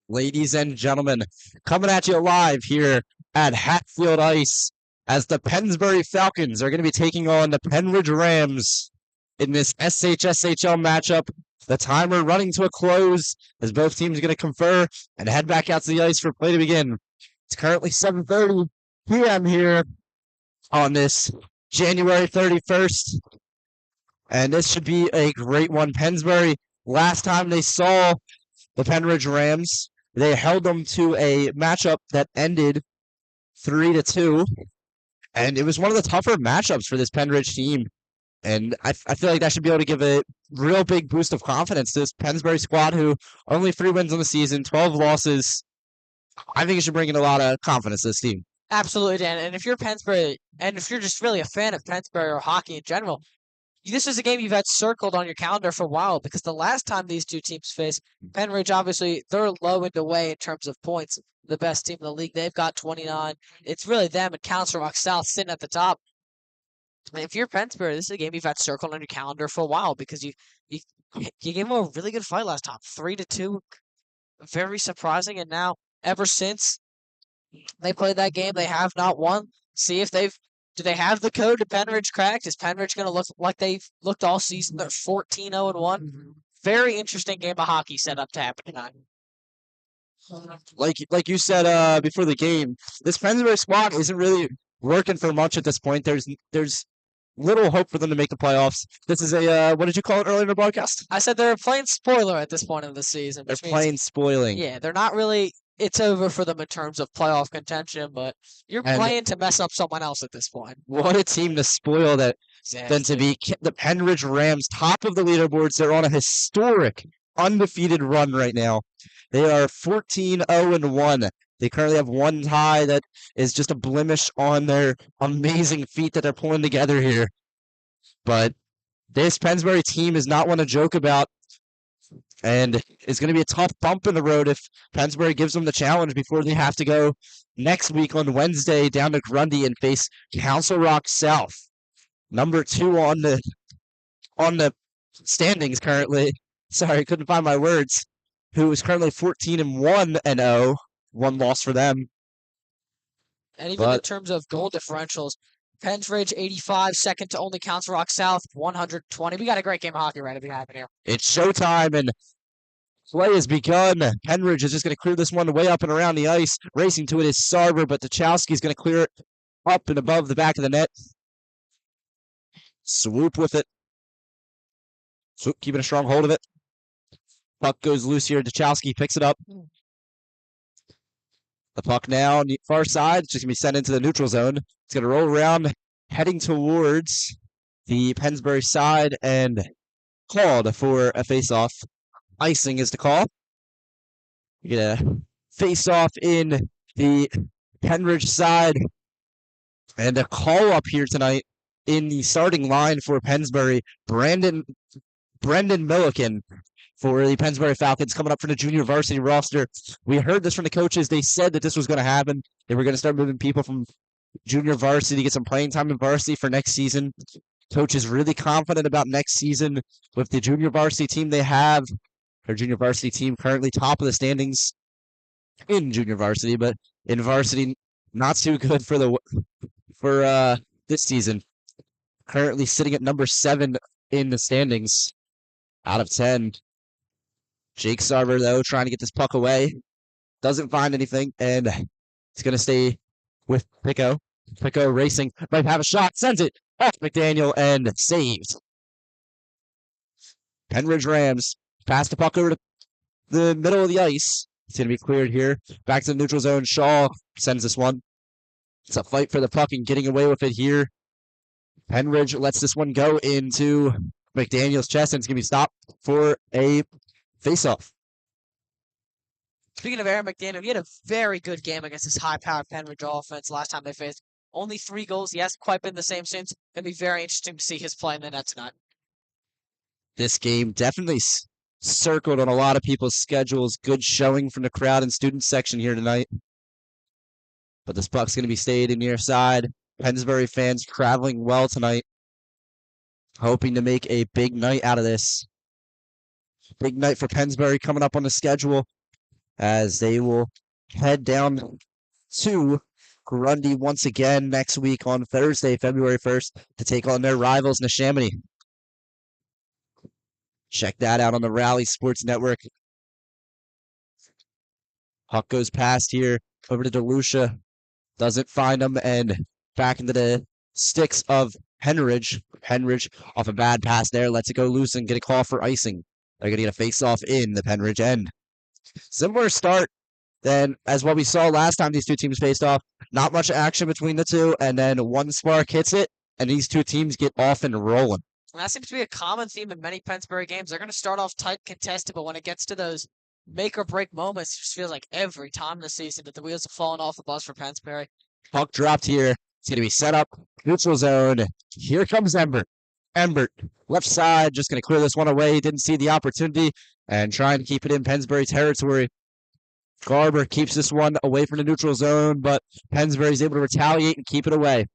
Ladies and gentlemen, coming at you live here at Hatfield Ice as the Pennsbury Falcons are going to be taking on the Pennridge Rams in this SHSHL matchup. The timer running to a close as both teams are going to confer and head back out to the ice for play to begin. It's currently 7:30 p.m. here on this January 31st, and this should be a great one. Pennsbury, last time they saw the Pennridge Rams, they held them to a matchup that ended 3-2, and it was one of the tougher matchups for this Pennridge team. And I feel like that should be able to give a real big boost of confidence to this Pennsbury squad, who only 3 wins on the season, 12 losses. I think it should bring in a lot of confidence to this team. Absolutely, Dan. And if you're Pennsbury, and if you're just really a fan of Pennsbury or hockey in general, this is a game you've had circled on your calendar for a while because the last time these two teams faced, Pennridge, obviously, they're low and away in terms of points. The best team in the league. They've got 29. It's really them and Council Rock South sitting at the top. And if you're Pennsbury, this is a game you've had circled on your calendar for a while because you gave them a really good fight last time. 3-2. Very surprising. And now, ever since they played that game, they have not won. See if do they have the code to Pennridge cracked? Is Pennridge going to look like they've looked all season? They're 14-0-1. Very interesting game of hockey set up to happen tonight. Like you said before the game, this Pennsbury squad isn't really working for much at this point. There's little hope for them to make the playoffs. This is a what did you call it earlier in the broadcast? I said they're playing spoiler at this point of the season. They're playing spoiling. Yeah, they're not really. It's over for them in terms of playoff contention, but you're playing to mess up someone else at this point. What a team to spoil that than to be the Pennridge Rams, top of the leaderboards. They're on a historic undefeated run right now. They are 14-0-1. They currently have one tie that is just a blemish on their amazing feat that they're pulling together here. But this Pennsbury team is not one to joke about. And it's going to be a tough bump in the road if Pennsbury gives them the challenge before they have to go next week on Wednesday down to Grundy and face Council Rock South, number 2 on the standings currently. Sorry, couldn't find my words. Who is currently 14-1-0, one loss for them. And even in terms of goal differentials, Pennridge 85, second to only Council Rock South 120. We got a great game of hockey right at the happen here. It's showtime and play has begun. Pennridge is just going to clear this one way up and around the ice. Racing to it is Sarber, but Tchaikovsky's going to clear it up and above the back of the net. Swoop with it. Swoop, keeping a strong hold of it. Puck goes loose here. Tchaikovsky picks it up. The puck now on the far side. It's just going to be sent into the neutral zone. It's going to roll around, heading towards the Pennsbury side and called for a face-off. Icing is the call. We get a face-off in the Pennridge side. And a call-up here tonight in the starting line for Pennsbury. Brendan Milliken for the Pennsbury Falcons coming up for the junior varsity roster. We heard this from the coaches. They said that this was going to happen. They were going to start moving people from junior varsity to get some playing time in varsity for next season. Coach is really confident about next season with the junior varsity team they have. Their junior varsity team currently top of the standings in junior varsity, but in varsity, not too good for this season. Currently sitting at number 7 in the standings out of 10. Jake Sarver, though, trying to get this puck away. Doesn't find anything, and it's going to stay with Pico. Pico racing, might have a shot, sends it off McDaniel, and saved. Pennridge Rams pass the puck over to the middle of the ice. It's going to be cleared here. Back to the neutral zone. Shaw sends this one. It's a fight for the puck and getting away with it here. Pennridge lets this one go into McDaniel's chest, and it's going to be stopped for a face-off. Speaking of Aaron McDaniel, he had a very good game against this high-powered Pennridge offense last time they faced. Only 3 goals. He hasn't quite been the same since. It's going to be very interesting to see his play in the net tonight. This game definitely circled on a lot of people's schedules. Good showing from the crowd and student section here tonight. But this puck's going to be stayed in near side. Pennsbury fans traveling well tonight. Hoping to make a big night out of this. Big night for Pennsbury coming up on the schedule. as they will head down to Grundy once again next week on Thursday, February 1st, to take on their rivals, Neshaminy. Check that out on the Rally Sports Network. Puck goes past here over to DeLucia. Doesn't find him, and back into the sticks of Pennridge. Pennridge off a bad pass there, lets it go loose and get a call for icing. They're going to get a face-off in the Pennridge end. Similar start than as what we saw last time these two teams faced off. Not much action between the two, and then one spark hits it, and these two teams get off and rolling. And that seems to be a common theme in many Pennsbury games. They're going to start off tight, contested, but when it gets to those make or break moments, it just feels like every time this season that the wheels have fallen off the bus for Pennsbury. Puck dropped here. It's going to be set up. Neutral zone. Here comes Embert. Embert, left side, just going to clear this one away. Didn't see the opportunity and trying to keep it in Pennsbury territory. Garber keeps this one away from the neutral zone, but Pennsbury's able to retaliate and keep it away.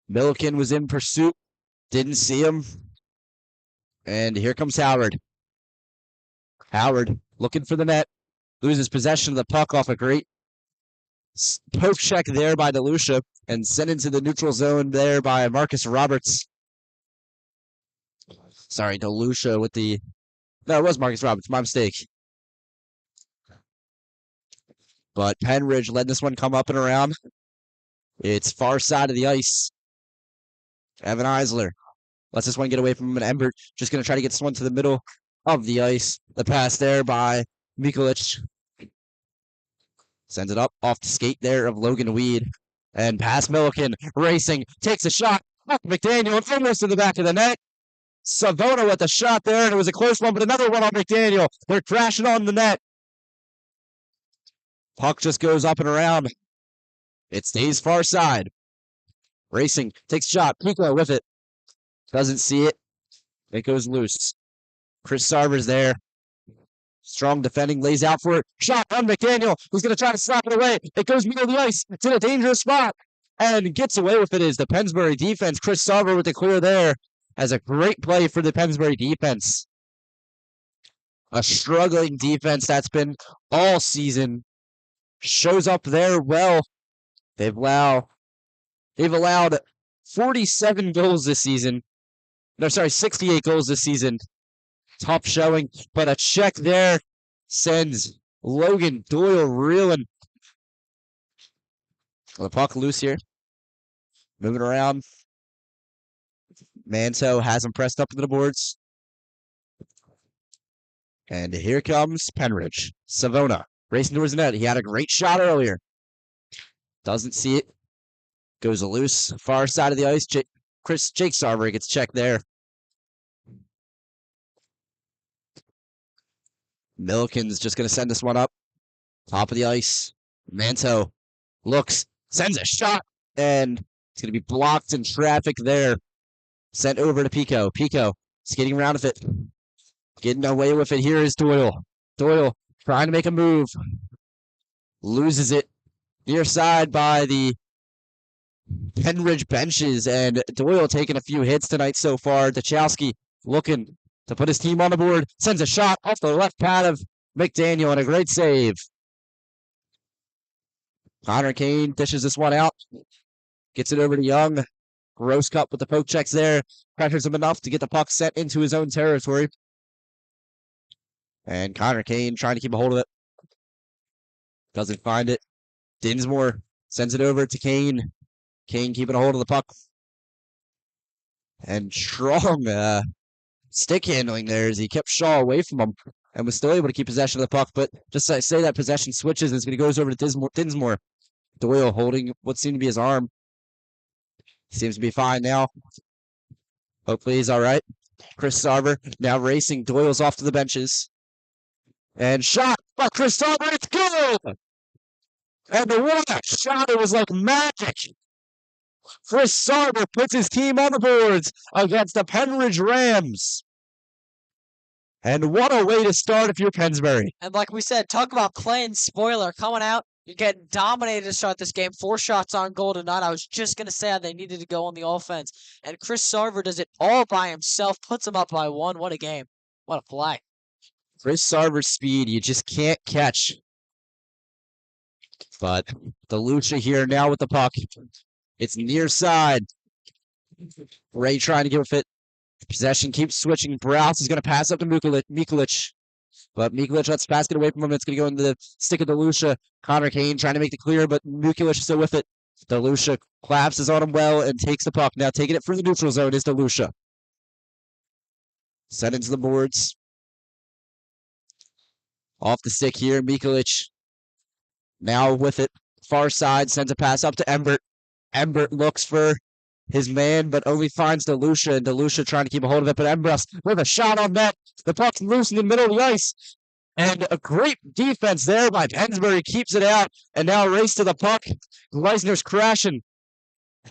Milliken was in pursuit. Didn't see him. And here comes Howard. Howard looking for the net. Loses possession of the puck off a great poke check there by DeLucia and sent into the neutral zone there by Marcus Roberts. Sorry, DeLucia with the... No, it was Marcus Roberts. My mistake. But Pennridge letting this one come up and around. It's far side of the ice. Evan Eisler lets this one get away from him, and Embert just going to try to get this one to the middle of the ice. The pass there by Mikulich. Sends it up off the skate there of Logan Weed. And past Milliken, racing, takes a shot. McDaniel almost to the back of the net. Savona with the shot there, and it was a close one, but another one on McDaniel. They're crashing on the net. Puck just goes up and around. It stays far side. Racing, takes a shot. Pico with it. Doesn't see it. It goes loose. Chris Sarver's there. Strong defending, lays out for it. Shot on McDaniel, who's going to try to slap it away. It goes middle of the ice. It's in a dangerous spot. And gets away with it is the Pennsbury defense. Chris Sarver with the clear there. Has a great play for the Pennsbury defense. A struggling defense that's been all season. Shows up there well. They've allowed 47 goals this season. No, sorry, 68 goals this season. Top showing, but a check there sends Logan Doyle reeling. The puck loose here. Moving around. Manto has him pressed up into the boards. And here comes Pennridge. Savona racing towards the net. He had a great shot earlier. Doesn't see it. Goes loose. Far side of the ice. Jake Sarver gets checked there. Milliken's just going to send this one up. Top of the ice. Manto looks, sends a shot, and it's going to be blocked in traffic there. Sent over to Pico. Pico skating around with it. Getting away with it. Here is Doyle. Doyle trying to make a move. Loses it. Near side by the Pennridge benches, and Doyle taking a few hits tonight so far. Dachowski looking to put his team on the board. Sends a shot off the left pad of McDaniel, and a great save. Connor Kane dishes this one out. Gets it over to Young. Gross cup with the poke checks there. Pressures him enough to get the puck set into his own territory. And Connor Kane trying to keep a hold of it. Doesn't find it. Dinsmore sends it over to Kane. Kane keeping a hold of the puck. And strong stick handling there as he kept Shaw away from him and was still able to keep possession of the puck. But just to say that possession switches and it's going to goes over to Dinsmore. Doyle holding what seemed to be his arm. Seems to be fine now. Hopefully he's all right. Chris Sarver now racing. Doyle's off to the benches. And shot by Chris Sarver. It's good! And what a shot. It was like magic. Chris Sarver puts his team on the boards against the Pennridge Rams. And what a way to start if you're Pennsbury. And like we said, talk about playing spoiler. Coming out, you're getting dominated to start this game. 4 shots on goal tonight. I was just going to say how they needed to go on the offense. And Chris Sarver does it all by himself. Puts them up by 1. What a game. What a play. Chris Sarver's speed, you just can't catch. But DeLucia here now with the puck. It's near side. Ray trying to give it. Possession keeps switching. Browse is going to pass up to Mikulich. But Mikulich lets pass get away from him. It's going to go into the stick of DeLucia. Connor Kane trying to make the clear, but Mikulich still with it. DeLucia collapses on him well and takes the puck. Now taking it for the neutral zone is DeLucia. Sent into the boards. Off the stick here, Mikulich. Now with it, far side, sends a pass up to Embert. Embert looks for his man, but only finds DeLucia, and DeLucia trying to keep a hold of it, but Embert with a shot on net. The puck's loose in the middle of the ice. And a great defense there by Pennsbury keeps it out, and now a race to the puck. Gleisner's crashing,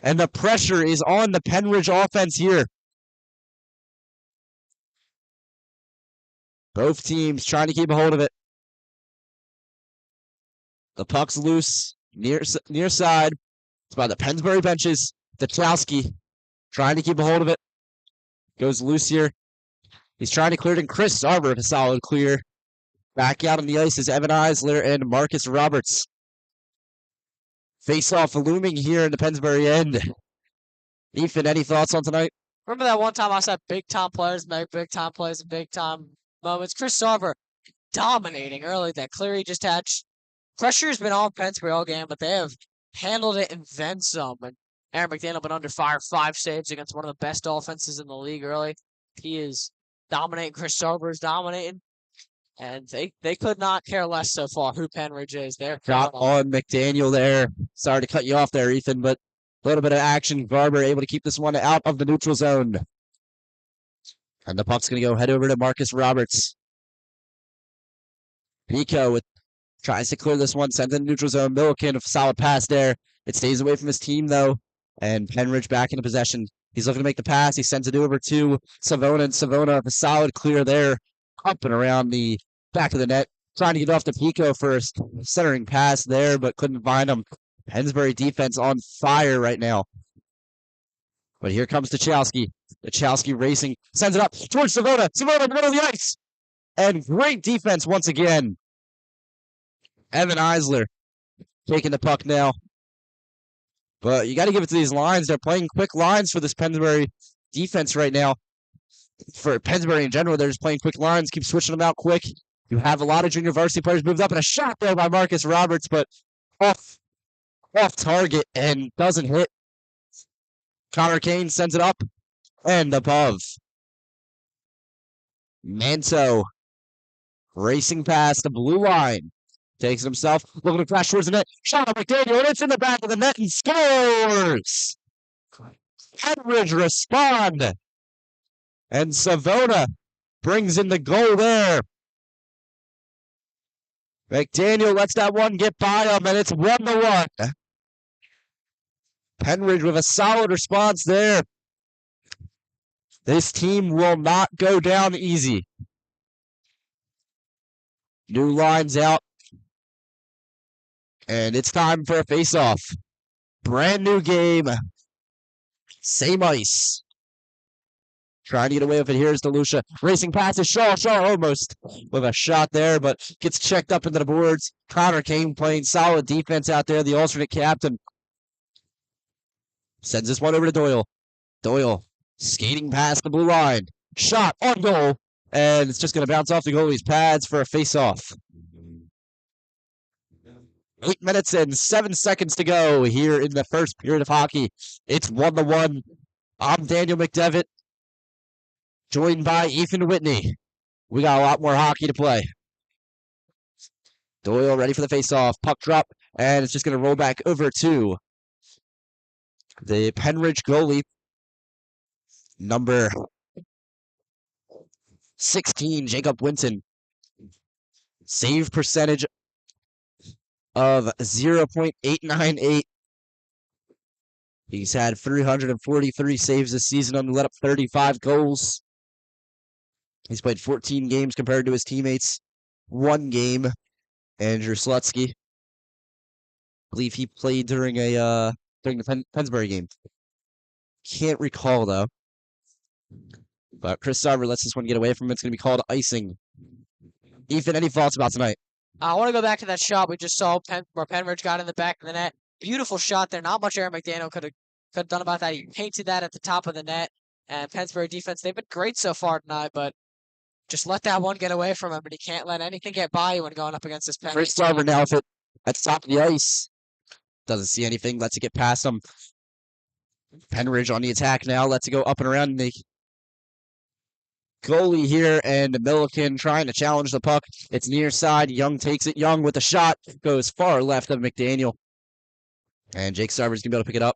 and the pressure is on the Pennridge offense here. Both teams trying to keep a hold of it. The puck's loose, near side. It's by the Pennsbury benches. Dachowski trying to keep a hold of it. Goes loose here. He's trying to clear it, and Chris Sarver with a solid clear. Back out on the ice is Evan Eisler and Marcus Roberts. Face-off looming here in the Pennsbury end. Ethan, any thoughts on tonight? Remember that one time I said big-time players make big-time plays and big-time moments? Chris Sarver dominating early. That clear he just had. Pressure's been on Pennsbury all game, but they have handled it and then some. And Aaron McDaniel been under fire, 5 saves against one of the best offenses in the league early. He is dominating. Chris Sarver is dominating. And they could not care less so far who Pennridge is. They're Shot on McDaniel there. Sorry to cut you off there, Ethan, but a little bit of action. Garber able to keep this one out of the neutral zone. And the puck's going to go head over to Marcus Roberts. Pico tries to clear this one, sends in the neutral zone. Milliken, a solid pass there. It stays away from his team, though. And Pennridge back into possession. He's looking to make the pass. He sends it over to Savona, and Savona with a solid clear there. Up and around the back of the net. Trying to get off to Pico for a centering pass there, but couldn't find him. Pennsbury defense on fire right now. But here comes Dachowski. Dachowski racing. Sends it up towards Savona. Savona in the middle of the ice. And great defense once again. Evan Eisler taking the puck now. But you got to give it to these lines. They're playing quick lines for this Pennsbury defense right now. For Pennsbury in general, they're just playing quick lines, keep switching them out quick. You have a lot of junior varsity players moved up, and a shot there by Marcus Roberts, but off target and doesn't hit. Connor Kane sends it up and above. Manto racing past the blue line. Takes it himself, looking to crash towards the net. Shot on McDaniel, and it's in the back of the net and scores! Pennridge respond. And Savona brings in the goal there. McDaniel lets that one get by him, and it's 1-1. Pennridge with a solid response there. This team will not go down easy. New lines out. And it's time for a face-off. Brand new game. Same ice. Trying to get away with it. Here's DeLucia. Racing passes. Shaw almost with a shot there, but gets checked up into the boards. Connor Kane playing solid defense out there. The alternate captain. Sends this one over to Doyle. Doyle skating past the blue line. Shot on goal. And it's just going to bounce off the goalie's pads for a face-off. 8 minutes and 7 seconds to go here in the first period of hockey. It's 1-1. I'm Daniel McDevitt, joined by Ethan Whitney. We got a lot more hockey to play. Doyle ready for the face-off. Puck drop, and it's just going to roll back over to the Pennridge goalie, number 16, Jacob Winton. Save percentage of 0.898. He's had 343 saves this season, only let up 35 goals. He's played 14 games compared to his teammates. 1 game. Andrew Slutsky. I believe he played during the Pennsbury game. Can't recall though. But Chris Sarver lets this one get away from him. It's going to be called icing. Ethan, any thoughts about tonight? I want to go back to that shot we just saw where Pennridge got in the back of the net. Beautiful shot there. Not much Aaron McDaniel could have done about that. He painted that at the top of the net. And Pennsbury defense, they've been great so far tonight, but just let that one get away from him, and he can't let anything get by you when going up against this Penn. Chris Sarver now at the top of the ice. Doesn't see anything, lets it get past him. Pennridge on the attack now, lets it go up and around the goalie here, and Milliken trying to challenge the puck. It's near side. Young takes it. Young with the shot goes far left of McDaniel. And Jake Sarver's going to be able to pick it up.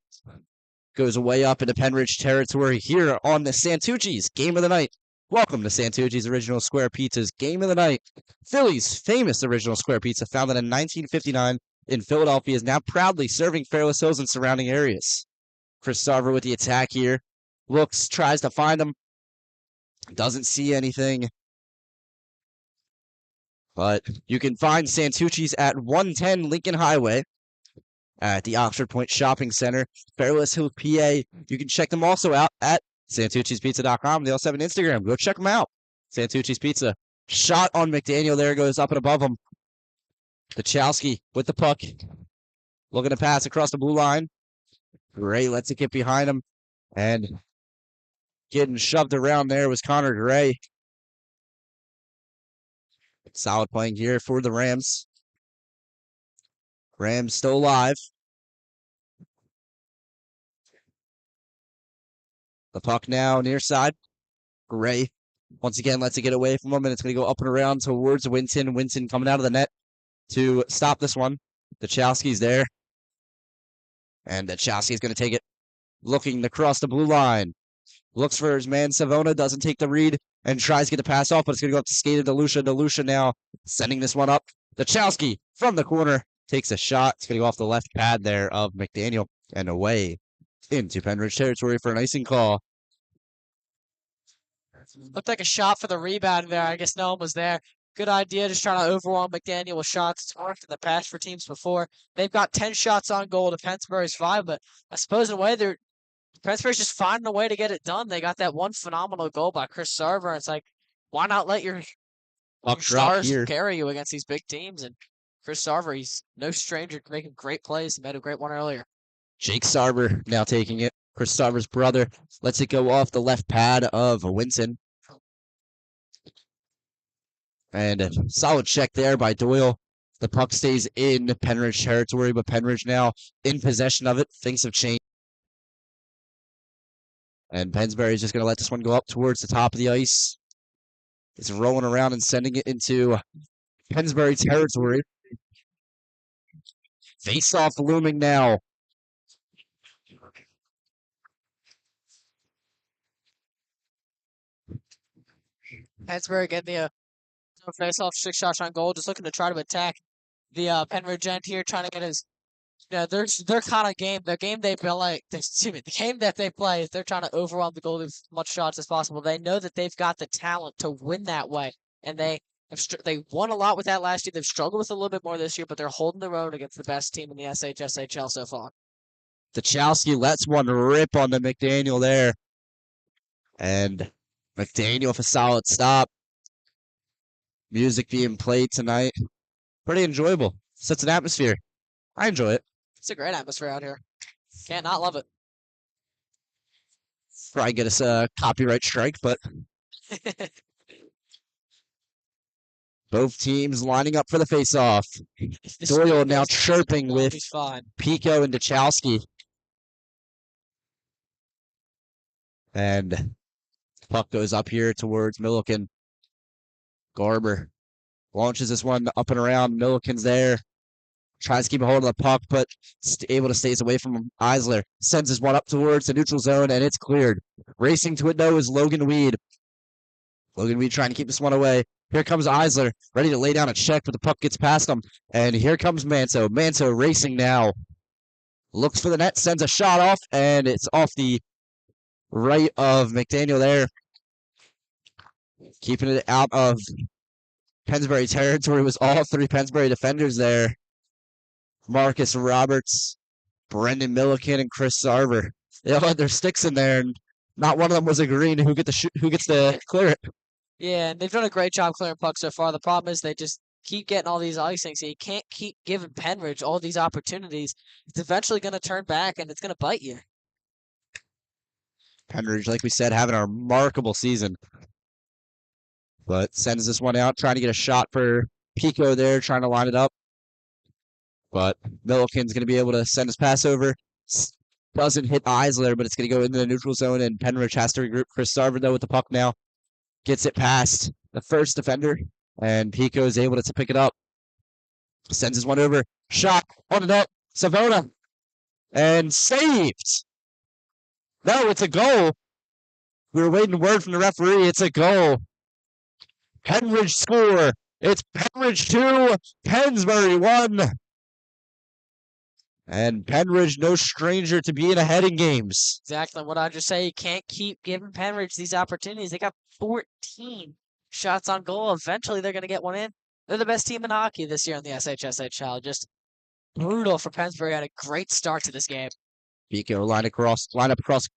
Goes way up into Pennridge territory here on the Santucci's Game of the Night. Welcome to Santucci's Original Square Pizza's Game of the Night. Philly's famous original square pizza, founded in 1959 in Philadelphia, is now proudly serving Fairless Hills and surrounding areas. Chris Sarver with the attack here. Looks, tries to find him. Doesn't see anything. But you can find Santucci's at 110 Lincoln Highway at the Oxford Point Shopping Center, Fairless Hills, PA. You can check them also out at Santucci'sPizza.com. They also have an Instagram. Go check them out. Santucci's Pizza. Shot on McDaniel there, goes up and above him. Dachowski with the puck. Looking to pass across the blue line. Gray lets it get behind him. And getting shoved around there was Connor Gray. Solid playing here for the Rams. Rams still alive. The puck now near side. Gray once again lets it get away from him, and it's going to go up and around towards Winton. Winton coming out of the net to stop this one. Dachowski's there. And Dachowski's going to take it. Looking to cross the blue line. Looks for his man Savona, doesn't take the read, and tries to get the pass off, but it's going to go up to skate to DeLucia. DeLucia now sending this one up. Dachowski from the corner takes a shot. It's going to go off the left pad there of McDaniel and away into Pennridge territory for an icing call. Looked like a shot for the rebound there. I guess no one was there. Good idea, just trying to overwhelm McDaniel with shots. It's worked in the past for teams before. They've got 10 shots on goal to Pennsbury's 5, but I suppose in a way Pennsbury's just finding a way to get it done. They got that one phenomenal goal by Chris Sarver. It's like, why not let your stars carry you against these big teams? And Chris Sarver, he's no stranger to making great plays. He made a great one earlier. Jake Sarver now taking it. Chris Sarver's brother lets it go off the left pad of Winton. And a solid check there by Doyle. The puck stays in Pennridge territory, but Pennridge now in possession of it. Things have changed. And Pennsbury's just going to let this one go up towards the top of the ice. It's rolling around and sending it into Pennsbury territory. Face-off looming now. Pennsbury getting the face-off, 6 shots on goal, just looking to try to attack the Pennridge end here, trying to get his. Their kind of game, the game they play, the game that they play is they're trying to overwhelm the goalie with as much shots as possible. They know that they've got the talent to win that way, and they won a lot with that last year. They've struggled with a little bit more this year, but they're holding their own against the best team in the SHL so far. Dachowski lets one rip on the McDaniel there, and McDaniel with a solid stop. Music being played tonight. Pretty enjoyable. Sets an atmosphere. I enjoy it. It's a great atmosphere out here. Can't not love it. Probably get us a copyright strike, but both teams lining up for the face-off. Doyle now chirping with Pico and Dachowski. And puck goes up here towards Milliken. Garber launches this one up and around. Milliken's there. Tries to keep a hold of the puck, but able to stays away from him. Eisler sends his one up towards the neutral zone, and it's cleared. Racing to it, though, is Logan Weed. Logan Weed trying to keep this one away. Here comes Eisler, ready to lay down a check, but the puck gets past him. And here comes Manso. Manso racing now. Looks for the net, sends a shot off, and it's off the right of McDaniel there. Keeping it out of Pennsbury territory was all 3 Pennsbury defenders there. Marcus Roberts, Brendan Milliken, and Chris Sarver. They all had their sticks in there, and not one of them was agreeing who gets to clear it. Yeah, and they've done a great job clearing pucks so far. The problem is they just keep getting all these icings. So you can't keep giving Pennridge all these opportunities. It's eventually going to turn back, and it's going to bite you. Pennridge, like we said, having a remarkable season. But sends this one out, trying to get a shot for Pico there, trying to line it up. But Milliken's going to be able to send his pass over. Doesn't hit Eisler, but it's going to go into the neutral zone, and Pennridge has to regroup. Chris Sarver, though, with the puck now. Gets it past the first defender, and Pico is able to pick it up. Sends his one over. Shot on the net. Savona. And saved. No, it's a goal. We were waiting word from the referee. It's a goal. Pennridge score. It's Pennridge 2, Pennsbury 1. And Pennridge, no stranger to being ahead in games. Exactly what I just say. You can't keep giving Pennridge these opportunities. They got 14 shots on goal. Eventually, they're going to get one in. They're the best team in hockey this year in the SHSHL. Just brutal for Pennsbury. Had a great start to this game. Pico line up across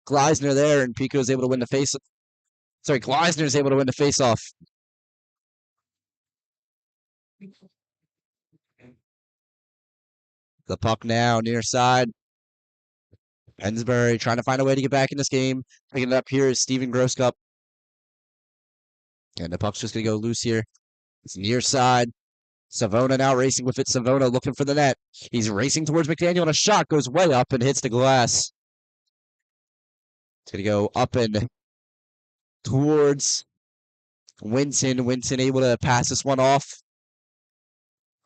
Gleisner there, and Pico is able to win the face. Sorry, Gleisner is able to win the face-off. The puck now near side. Pennsbury trying to find a way to get back in this game. Picking it up here is Steven Grosscup. And the puck's just going to go loose here. It's near side. Savona now racing with it. Savona looking for the net. He's racing towards McDaniel, and a shot goes way up and hits the glass. It's going to go up and towards Winton. Winton able to pass this one off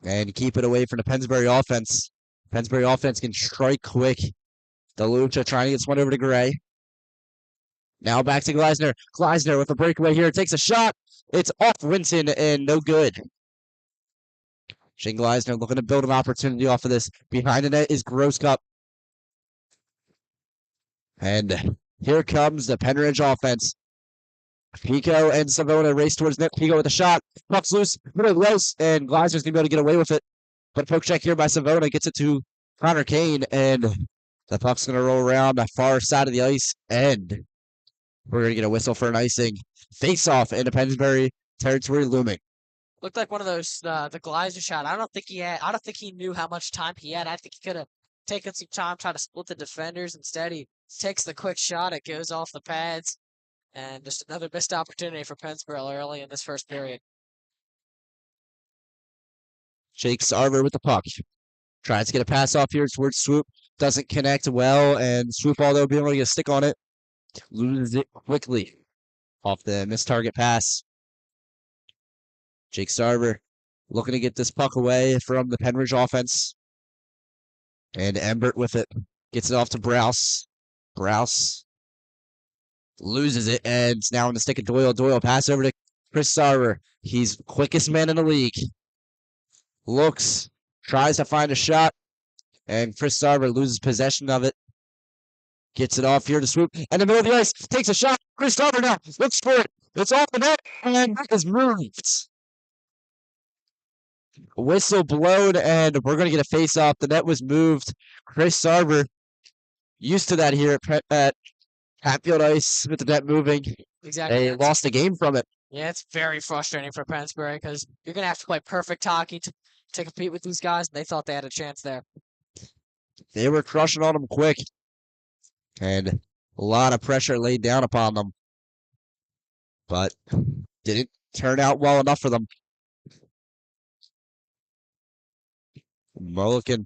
and keep it away from the Pennsbury offense. Pennsbury offense can strike quick. DeLucia trying to get this one over to Gray. Now back to Gleisner. Gleisner with a breakaway here. Takes a shot. It's off Winton and no good. Shane Gleisner looking to build an opportunity off of this. Behind the net is Grosscup. And here comes the Pennridge offense. Pico and Savona race towards net. Pico with a shot. Puck's loose. Really close. And Gleisner's going to be able to get away with it. But poke check here by Savona gets it to Connor Kane. And the puck's going to roll around the far side of the ice. And we're going to get a whistle for an icing. Face off into Pennsbury territory looming. Looked like one of those the Gleisner shot. I don't think he knew how much time he had. I think he could have taken some time, trying to split the defenders. Instead, he takes the quick shot. It goes off the pads, and just another missed opportunity for Pennsbury early in this first period. Jake Sarver with the puck. Tries to get a pass off here towards Swoop. Doesn't connect well, and Swoop, although being able to get a stick on it, loses it quickly off the missed target pass. Jake Sarver looking to get this puck away from the Pennridge offense. And Embert with it. Gets it off to Browse. Browse loses it, and it's now in the stick of Doyle. Doyle pass over to Chris Sarver. He's quickest man in the league. Looks, tries to find a shot, and Chris Sarver loses possession of it. Gets it off here to Swoop. And in the middle of the ice, takes a shot. Chris Sarver now looks for it. It's off the net, and that is moved. Whistle blown, and we're going to get a face-off. The net was moved. Chris Sarver, used to that here at Hatfield Ice with the net moving. Exactly. They lost a game from it. Yeah, it's very frustrating for Pennsbury because you're going to have to play perfect hockey to compete with these guys, and they thought they had a chance there. They were crushing on them quick, and a lot of pressure laid down upon them, but didn't turn out well enough for them. Mulligan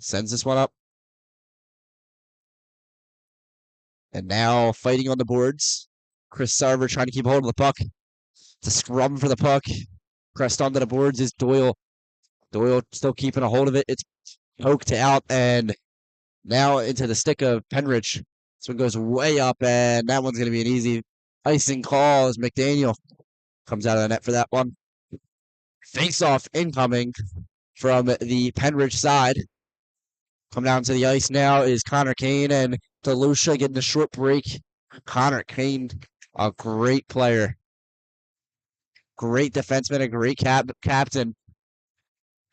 sends this one up. And now fighting on the boards. Chris Sarver trying to keep hold of the puck. It's a scrum for the puck. Pressed onto the boards is Doyle. Doyle still keeping a hold of it. It's poked out and now into the stick of Pennridge. This one goes way up, and that one's going to be an easy icing call as McDaniel comes out of the net for that one. Face-off incoming from the Pennridge side. Come down to the ice now is Connor Kane and DeLucia getting a short break. Connor Kane, a great player. Great defenseman, a great captain.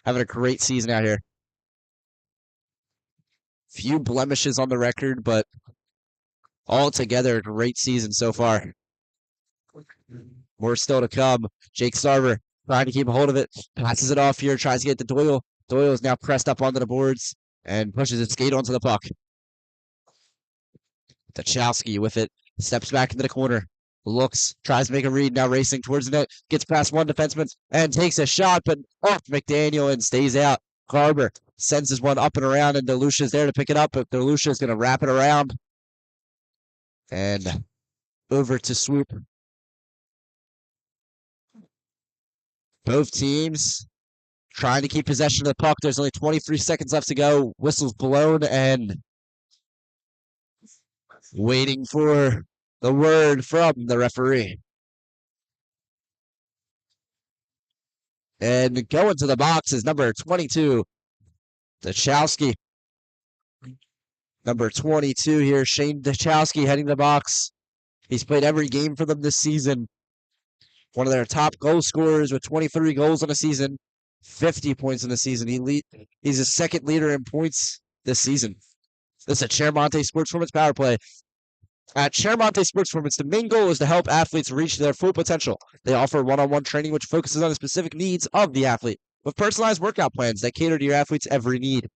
Having a great season out here. Few blemishes on the record, but altogether a great season so far. More still to come. Jake Sarver trying to keep a hold of it. Passes it off here. Tries to get to Doyle. Doyle is now pressed up onto the boards and pushes his skate onto the puck. Tchaikovsky with it. Steps back into the corner. Looks. Tries to make a read. Now racing towards the net. Gets past one defenseman and takes a shot, but off McDaniel and stays out. Carver sends his one up and around, and DeLucia's there to pick it up, but DeLucia is going to wrap it around. And over to Swoop. Both teams trying to keep possession of the puck. There's only 23 seconds left to go. Whistle's blown and waiting for the word from the referee. And going to the box is number 22, Tchaikovsky. Number 22 here, Shane Tchaikovsky heading the box. He's played every game for them this season. One of their top goal scorers with 23 goals in a season, 50 points in the season. He's the second leader in points this season. This is a Chermonte Sports Performance Power Play. At Chermonte Sports Performance, the main goal is to help athletes reach their full potential. They offer one-on-one training which focuses on the specific needs of the athlete, with personalized workout plans that cater to your athlete's every need.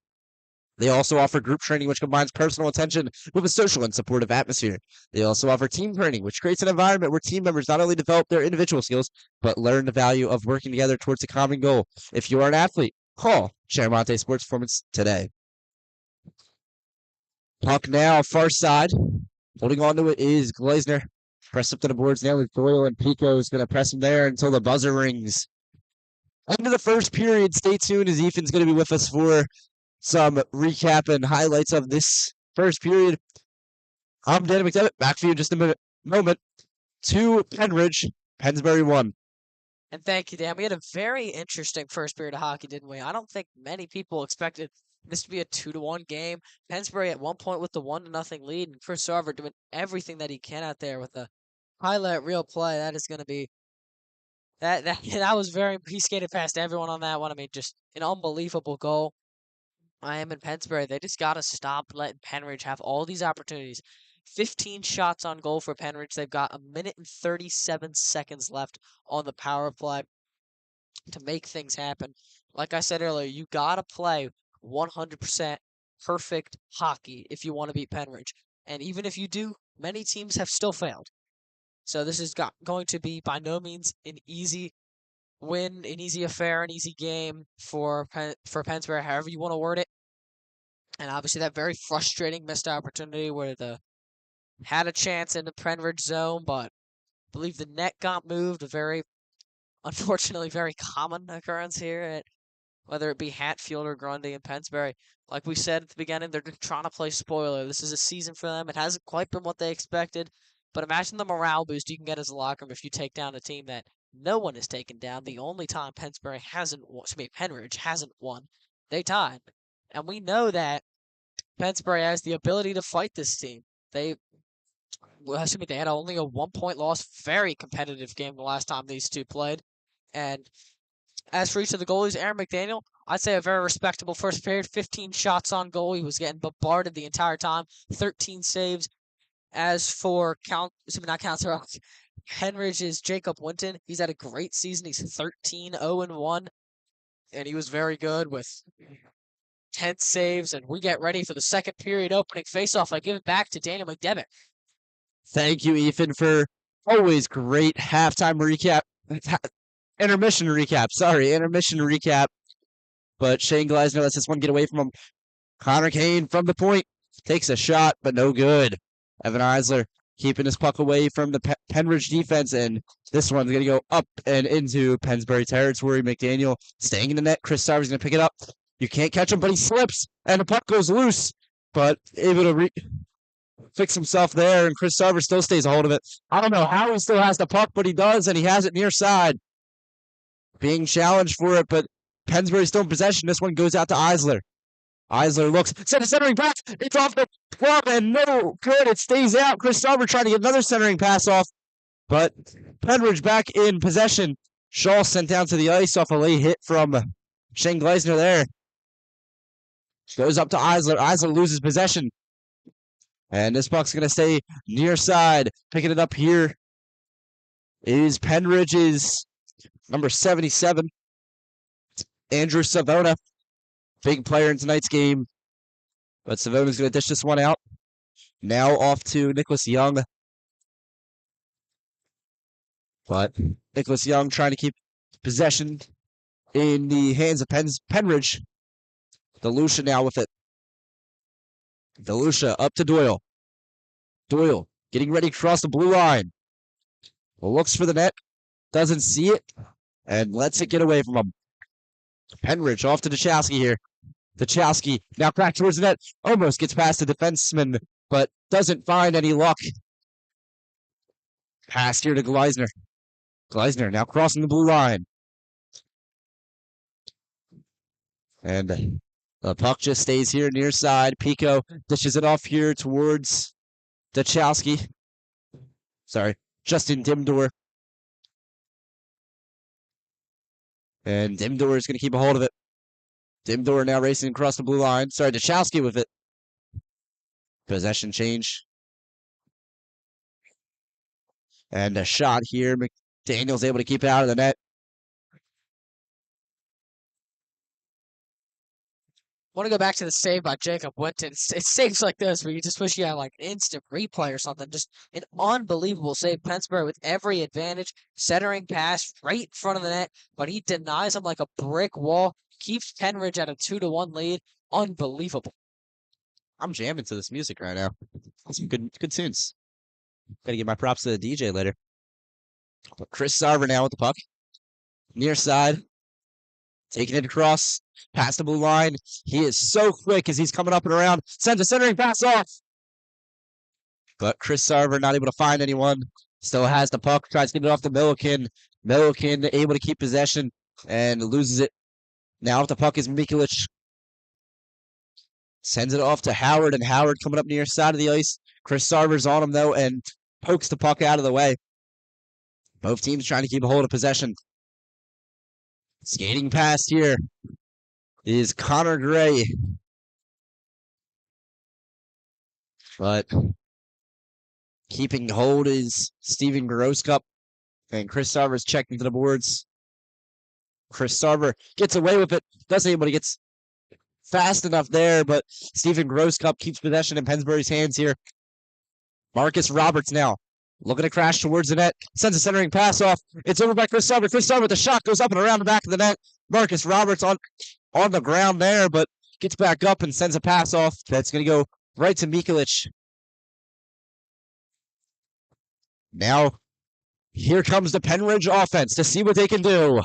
They also offer group training, which combines personal attention with a social and supportive atmosphere. They also offer team training, which creates an environment where team members not only develop their individual skills, but learn the value of working together towards a common goal. If you are an athlete, call Chermonte Sports Performance today. Puck now, far side. Holding on to it is Gleisner. Press up to the boards now with Doyle, and Pico is going to press him there until the buzzer rings. End of the first period. Stay tuned as Ethan's going to be with us for some recap and highlights of this first period. I'm Dan McDevitt. Back for you in just a moment. To Pennridge, Pennsbury 1. And thank you, Dan. We had a very interesting first period of hockey, didn't we? I don't think many people expected this to be a 2-1 game. Pennsbury at one point with the 1-0 lead, and Chris Sarver doing everything that he can out there with a highlight reel play. That is going to be that was very. He skated past everyone on that one. I mean, just an unbelievable goal. I am in Pennsbury. They just got to stop letting Pennridge have all these opportunities. 15 shots on goal for Pennridge. They've got 1 minute and 37 seconds left on the power play to make things happen. Like I said earlier, you got to play 100% perfect hockey if you want to beat Pennridge. And even if you do, many teams have still failed. So this is going to be by no means an easy win, an easy affair, an easy game for Pennsbury, however you want to word it. And obviously that very frustrating missed opportunity where the had a chance in the Pennridge zone, but I believe the net got moved. A very, unfortunately, very common occurrence here at whether it be Hatfield or Grundy and Pennsbury. Like we said at the beginning, they're just trying to play spoiler. This is a season for them. It hasn't quite been what they expected, but imagine the morale boost you can get as a locker room if you take down a team that no one has taken down. The only time Pennridge hasn't won, they tied. And we know that Pennsbury has the ability to fight this team. They had only a 1-point loss. Very competitive game the last time these two played. And as for each of the goalies, Aaron McDaniel, I'd say a very respectable first period. 15 shots on goal. He was getting bombarded the entire time. 13 saves. As for Pennridge's Jacob Winton, he's had a great season. He's 13-0-1, and he was very good with 10 saves. And we get ready for the second period opening faceoff. I give it back to Daniel McDevitt. Thank you, Ethan, for always great halftime recap. Intermission recap. But Shane Gleisner lets this one get away from him. Connor Kane from the point takes a shot, but no good. Evan Eisler keeping his puck away from the Pennridge defense, and this one's going to go up and into Pennsbury territory. McDaniel staying in the net. Chris Sarver's going to pick it up. You can't catch him, but he slips, and the puck goes loose, but able to fix himself there, and Chris Sarver still stays a hold of it. I don't know how he still has the puck, but he does, and he has it near side. Being challenged for it, but Pennsbury's still in possession. This one goes out to Eisler. Eisler looks, centering pass. It's off the glove, and no good. It stays out. Chris Sarver trying to get another centering pass off, but Pennridge back in possession. Shaw sent down to the ice off a late hit from Shane Gleisner there. Goes up to Eisler. Eisler loses possession. And this puck's going to stay near side. Picking it up here is Pennridge's number 77, Andrew Savona. Big player in tonight's game, but Savona's going to dish this one out. Now off to Nicholas Young. But Nicholas Young trying to keep possession in the hands of Pennridge. DeLucia now with it. DeLucia up to Doyle. Doyle getting ready to cross the blue line. Looks for the net. Doesn't see it. And lets it get away from him. Pennridge off to Duchowski here. Duchowski now cracked towards the net. Almost gets past the defenseman, but doesn't find any luck. Pass here to Gleisner. Gleisner now crossing the blue line. And the puck just stays here near side. Pico dishes it off here towards Duchowski. Sorry, Justin Dimdor. And Dimdor is going to keep a hold of it. Dimdor now racing across the blue line. Sorry, Duchowski with it. Possession change. And a shot here. McDaniel's able to keep it out of the net. Want to go back to the save by Jacob Winton. It's saves like this where you just wish you had like instant replay or something. Just an unbelievable save. Pennsbury with every advantage, centering pass right in front of the net, but he denies him like a brick wall. Keeps Pennridge at a 2-1 lead. Unbelievable. I'm jamming to this music right now. Some good tunes. Gotta give my props to the DJ later. Chris Sarver now with the puck. Near side. Taking it across. Past the blue line. He is so quick as he's coming up and around. Sends a centering pass off. But Chris Sarver not able to find anyone. Still has the puck. Tries to get it off to Milliken. Milliken able to keep possession and loses it. Now if the puck is Mikulich. Sends it off to Howard, and Howard coming up near side of the ice. Chris Sarver's on him, though, and pokes the puck out of the way. Both teams trying to keep a hold of possession. Skating past here is Connor Gray. But keeping hold is Steven Groskup. And Chris Sarver's checked into the boards. Chris Sarver gets away with it. Doesn't anybody gets fast enough there, but Steven Groskup keeps possession in Pennsbury's hands here. Marcus Roberts now looking to crash towards the net. Sends a centering pass off. It's over by Chris Sarver. Chris Sarver with the shot goes up and around the back of the net. Marcus Roberts on the ground there, but gets back up and sends a pass off. That's going to go right to Mikulich. Now, here comes the Pennridge offense to see what they can do.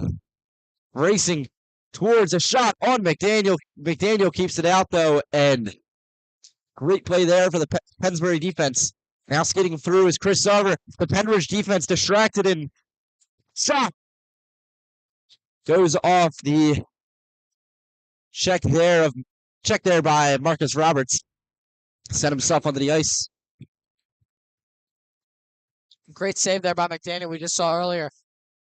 Racing towards a shot on McDaniel. McDaniel keeps it out, though, and great play there for the Pennsbury defense. Now skating through is Chris Sarver. The Pennridge defense distracted and shot goes off. The check there by Marcus Roberts. Set himself onto the ice. Great save there by McDaniel. We just saw earlier.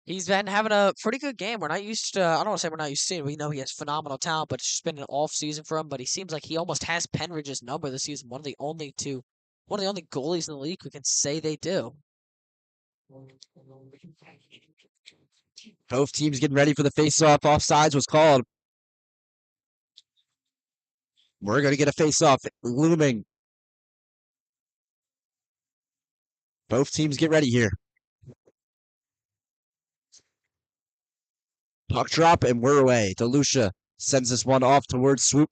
He's been having a pretty good game. We're not used to, I don't want to say we're not used to seeing. We know he has phenomenal talent, but it's just been an off season for him. But he seems like he almost has Pennridge's number this season. One of the only goalies in the league who can say they do. Both teams getting ready for the face-off. Offsides was called. We're going to get a face-off looming. Both teams get ready here. Puck drop, and we're away. DeLucia sends this one off towards Swoop.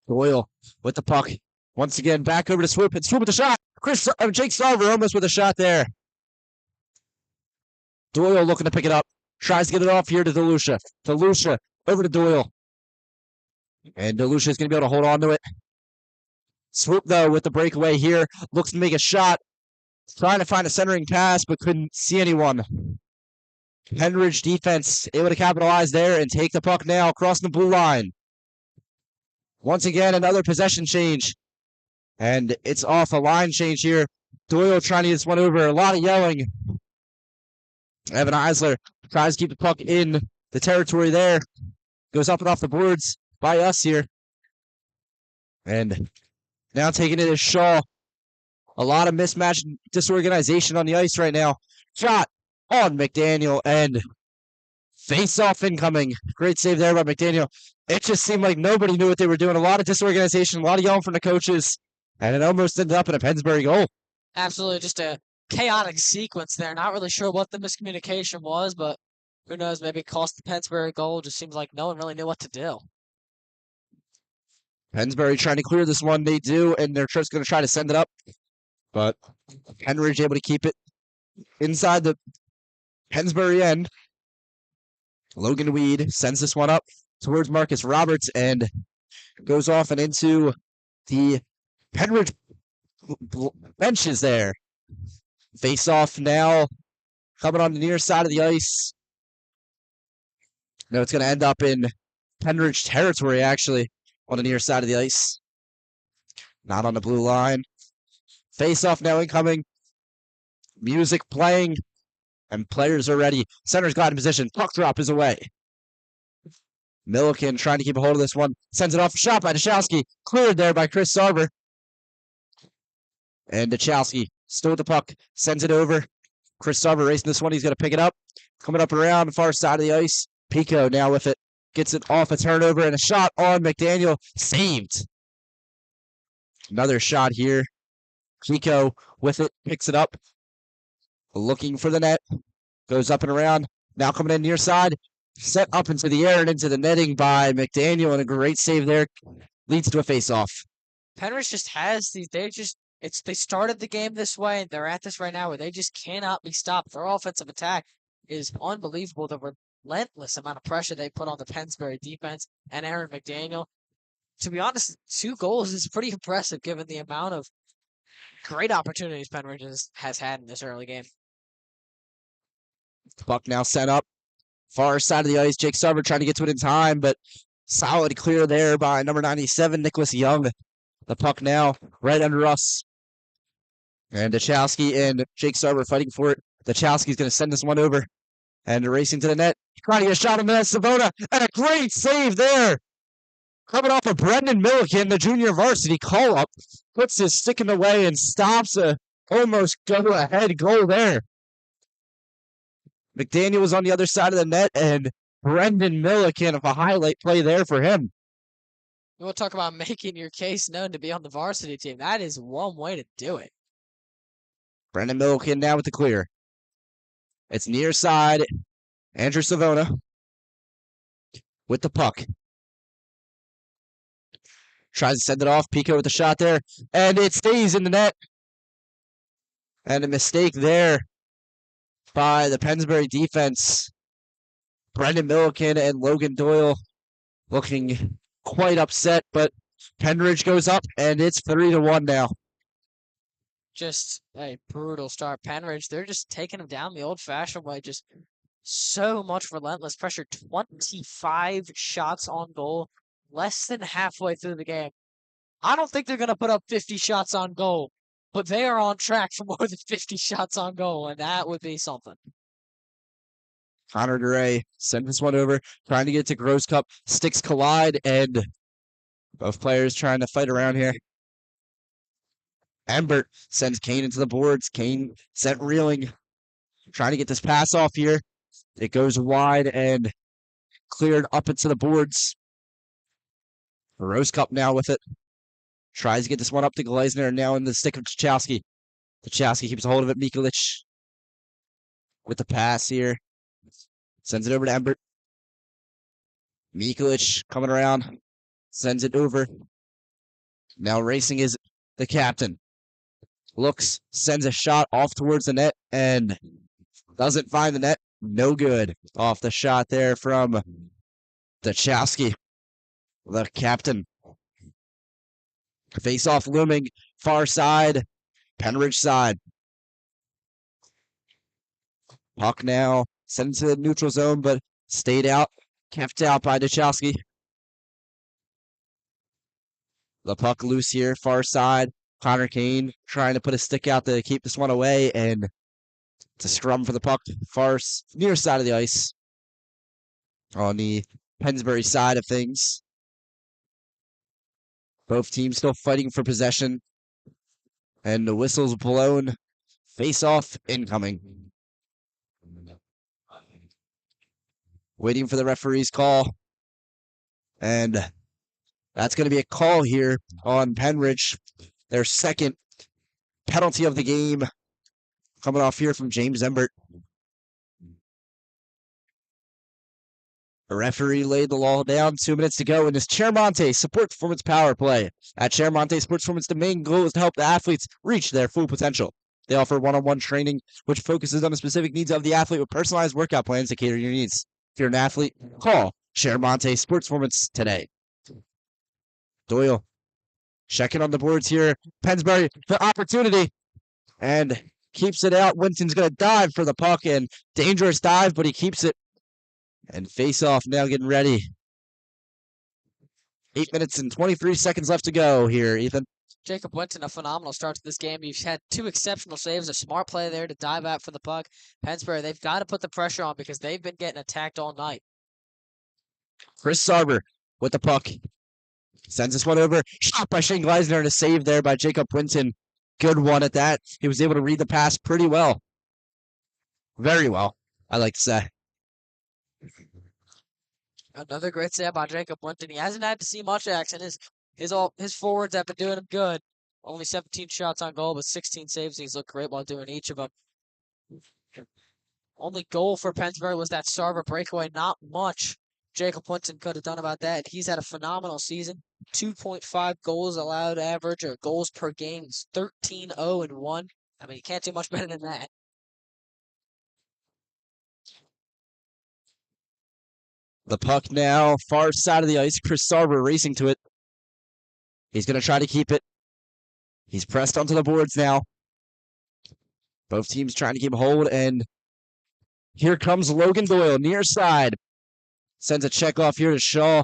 Doyle with the puck. Once again, back over to Swoop, and Swoop with the shot. Jake Sarver almost with a shot there. Doyle looking to pick it up. Tries to get it off here to DeLucia. DeLucia over to Doyle. And DeLucia is going to be able to hold on to it. Swoop, though, with the breakaway here. Looks to make a shot. Trying to find a centering pass, but couldn't see anyone. Pennridge defense able to capitalize there and take the puck now, crossing the blue line. Once again, another possession change. And it's off a line change here. Doyle trying to get this one over. A lot of yelling. Evan Eisler tries to keep the puck in the territory there. Goes up and off the boards by us here. And now taking it is Shaw. A lot of mismatch disorganization on the ice right now. Shot on McDaniel and face-off incoming. Great save there by McDaniel. It just seemed like nobody knew what they were doing. A lot of disorganization, a lot of yelling from the coaches, and it almost ended up in a Pennsbury goal. Absolutely, just a chaotic sequence there. Not really sure what the miscommunication was, but who knows? Maybe it cost the Pennsbury goal. Just seems like no one really knew what to do. Pennsbury trying to clear this one. They do, and they're just going to try to send it up. But Pennridge able to keep it inside the Pennsbury end. Logan Weed sends this one up towards Marcus Roberts and goes off and into the Pennridge benches there. Face off now coming on the near side of the ice. No, it's going to end up in Pennridge territory, actually, on the near side of the ice. Not on the blue line. Face off now incoming. Music playing. And players are ready. Center's got in position. Puck drop is away. Milliken trying to keep a hold of this one. Sends it off. Shot by Duchalski. Cleared there by Chris Sarver. And Duchalski still with the puck. Sends it over. Chris Sarver racing this one. He's going to pick it up. Coming up around the far side of the ice. Pico now with it. Gets it off a turnover and a shot on McDaniel. Saved. Another shot here. Pico with it. Picks it up. Looking for the net. Goes up and around. Now coming in near side. Set up into the air and into the netting by McDaniel. And a great save there. Leads to a face-off. Penrith just has these. They started the game this way, and they're at this right now where they just cannot be stopped. Their offensive attack is unbelievable. The relentless amount of pressure they put on the Pennsbury defense and Aaron McDaniel. To be honest, 2 goals is pretty impressive given the amount of great opportunities Penrith has had in this early game. Puck now set up. Far side of the ice. Jake Sarver trying to get to it in time, but solid clear there by number 97, Nicholas Young. The puck now right under us. And Duchalski and Jake Sarver fighting for it. Duchalski's going to send this one over. And racing to the net. Trying to get a shot on Savona. And a great save there. Coming off of Brendan Milliken, the junior varsity call-up. Puts his stick in the way and stops a almost go-ahead goal there. McDaniel was on the other side of the net, and Brendan Milliken, a highlight play there for him. You want to talk about making your case known to be on the varsity team. That is one way to do it. Brendan Milliken now with the clear. It's near side. Andrew Savona with the puck. Tries to send it off. Pico with the shot there. And it stays in the net. And a mistake there by the Pennsbury defense. Brendan Milliken and Logan Doyle looking quite upset, but Pennridge goes up, and it's 3-1 now. Just a brutal start. Pennridge, they're just taking them down the old-fashioned way. Just so much relentless pressure. 25 shots on goal, less than halfway through the game. I don't think they're going to put up 50 shots on goal, but they are on track for more than 50 shots on goal, and that would be something. Connor DeRay sends this one over, trying to get to Gross Cup. Sticks collide, and both players trying to fight around here. Ambert sends Kane into the boards. Kane sent reeling, trying to get this pass off here. It goes wide and cleared up into the boards. Rose Cup now with it. Tries to get this one up to Gleisner, now in the stick of Duchalski. Duchalski keeps a hold of it. Mikulich with the pass here. Sends it over to Ambert. Mikulich coming around. Sends it over. Now racing is the captain. Looks, sends a shot off towards the net, and doesn't find the net. No good. Off the shot there from Duchalski, the captain. Face off looming, far side, Pennridge side. Puck now sent into the neutral zone, but stayed out, kept out by Duchalski. The puck loose here, far side. Connor Kane trying to put a stick out to keep this one away, and it's a scrum for the puck, far near side of the ice on the Pennsbury side of things. Both teams still fighting for possession. And the whistle's blown. Face-off incoming. Waiting for the referee's call. And that's going to be a call here on Pennridge. Their second penalty of the game coming off here from James Embert. The referee laid the law down. 2 minutes to go in this Chairmonte Sports Performance Power Play. At Chairmonte Sports Performance, the main goal is to help the athletes reach their full potential. They offer one-on-one training, which focuses on the specific needs of the athlete with personalized workout plans to cater to your needs. If you're an athlete, call Chairmonte Sports Performance today. Doyle checking on the boards here. Pennsbury for opportunity and keeps it out. Winston's going to dive for the puck, and dangerous dive, but he keeps it. And face-off now getting ready. 8 minutes and 23 seconds left to go here, Ethan. Jacob Winton, a phenomenal start to this game. You've had 2 exceptional saves, a smart play there to dive out for the puck. Pennsbury, they've got to put the pressure on because they've been getting attacked all night. Chris Sarver with the puck. Sends this one over. Shot by Shane Gleisner and a save there by Jacob Winton. Good one at that. He was able to read the pass pretty well. Very well, I like to say. Another great save by Jacob Winton. He hasn't had to see much action. His forwards have been doing him good. Only 17 shots on goal, but 16 saves. He's looked great while doing each of them. Only goal for Pennsbury was that Sarver breakaway. Not much Jacob Winton could have done about that. He's had a phenomenal season. 2.5 goals allowed average, or goals per game. It's 13-0-1. I mean, you can't do much better than that. The puck now, far side of the ice. Chris Sarver racing to it. He's going to try to keep it. He's pressed onto the boards now. Both teams trying to keep hold, and here comes Logan Doyle, near side. Sends a check off here to Shaw.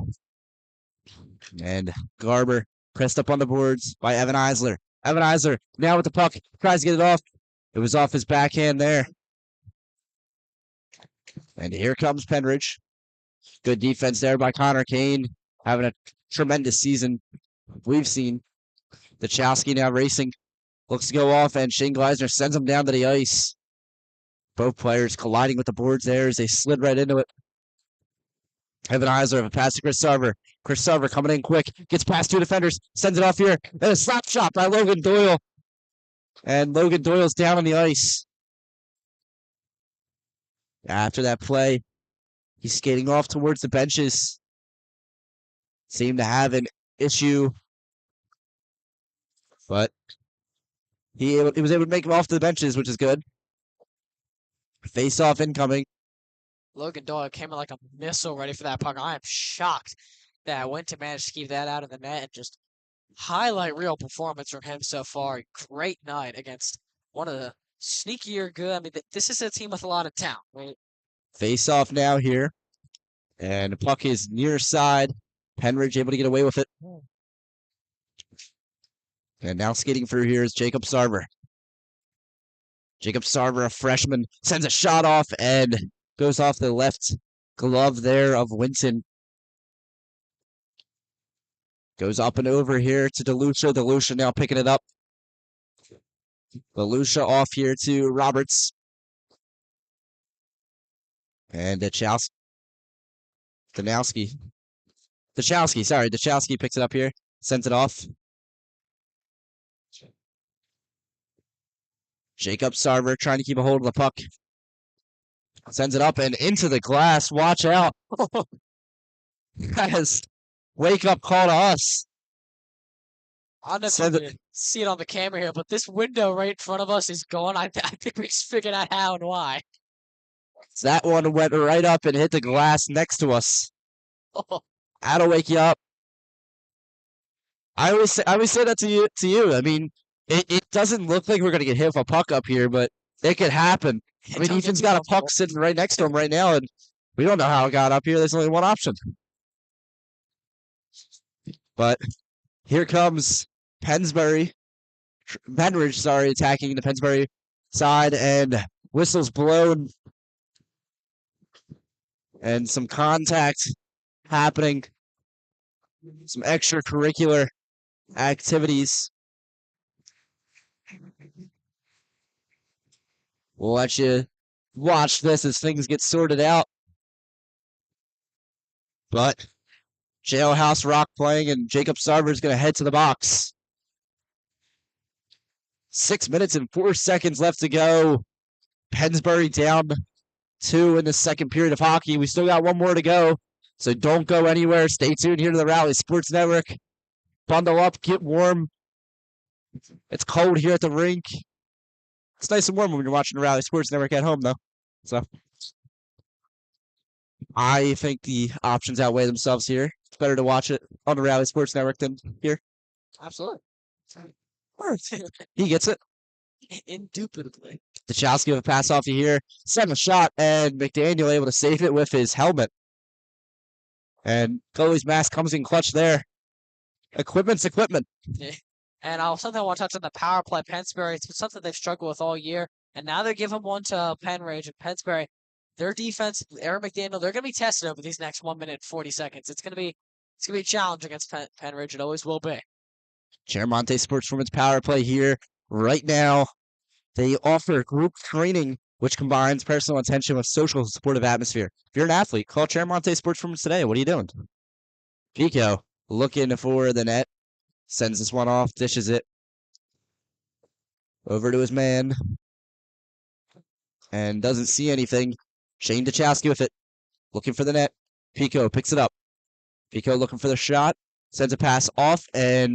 And Garber pressed up on the boards by Evan Eisler. Evan Eisler now with the puck. Tries to get it off. It was off his backhand there. And here comes Pennridge. Good defense there by Connor Kane. Having a tremendous season. We've seen the Chowski now racing. Looks to go off, and Shane Gleisner sends him down to the ice. Both players colliding with the boards there as they slid right into it. Evan Eisler have a pass to Chris Sarver. Chris Sarver coming in quick. Gets past 2 defenders. Sends it off here. And a slap shot by Logan Doyle. And Logan Doyle's down on the ice. After that play, he's skating off towards the benches. Seemed to have an issue. But he was able to make him off to the benches, which is good. Face-off incoming. Logan Doyle came in like a missile ready for that puck. I am shocked that Winton managed to keep that out of the net and just highlight real performance from him so far. Great night against one of the sneakier good. I mean, this is a team with a lot of talent. Right? Face-off now here. And the puck is near side. Pennridge able to get away with it. And now skating through here is Jacob Sarver. Jacob Sarver, a freshman, sends a shot off and goes off the left glove there of Winton. Goes up and over here to DeLucia. DeLucia now picking it up. DeLucia off here to Roberts. And Dachowski picks it up here. Sends it off. Jacob Sarver trying to keep a hold of the puck. Sends it up and into the glass. Watch out. Guys, wake-up call to us. I don't know if you can see it on the camera here, but this window right in front of us is gone. I think we figured out how and why. So that one went right up and hit the glass next to us. That'll wake you up. I always say that to you. I mean, it doesn't look like we're going to get hit with a puck up here, but it could happen. I mean, Ethan's got a puck sitting right next to him right now, and we don't know how it got up here. There's only one option. But here comes Pennridge, attacking the Pennsbury side, and whistles blown. And some contact happening. Some extracurricular activities. We'll let you watch this as things get sorted out. But Jailhouse Rock playing, and Jacob Sarver is going to head to the box. 6 minutes and 4 seconds left to go. Pennsbury down 2 in the second period of hockey. We still got one more to go, so don't go anywhere. Stay tuned here to the Rally Sports Network. Bundle up, get warm. It's cold here at the rink. It's nice and warm when you're watching the Rally Sports Network at home, though. So I think the options outweigh themselves here. It's better to watch it on the Rally Sports Network than here. Absolutely. He gets it. Indubitably. Dachowski with a pass off to here. Send a shot, and McDaniel able to save it with his helmet. And goalie's mask comes in clutch there. Equipment's equipment. Yeah. And something I want to touch on the power play. Pennsbury, it's been something they've struggled with all year. And now they're giving one to Pennridge and Pennsbury. Their defense, Aaron McDaniel, they're going to be tested over these next 1 minute 40 seconds. It's going to be a challenge against Pennridge. It always will be. Charamonte Sports Performance Power Play here right now. They offer group training, which combines personal attention with social and supportive atmosphere. If you're an athlete, call Charamonte Sports Performance today. What are you doing? Pico looking for the net. Sends this one off, dishes it over to his man. And doesn't see anything. Shane Dachowski with it. Looking for the net. Pico picks it up. Pico looking for the shot. Sends a pass off, and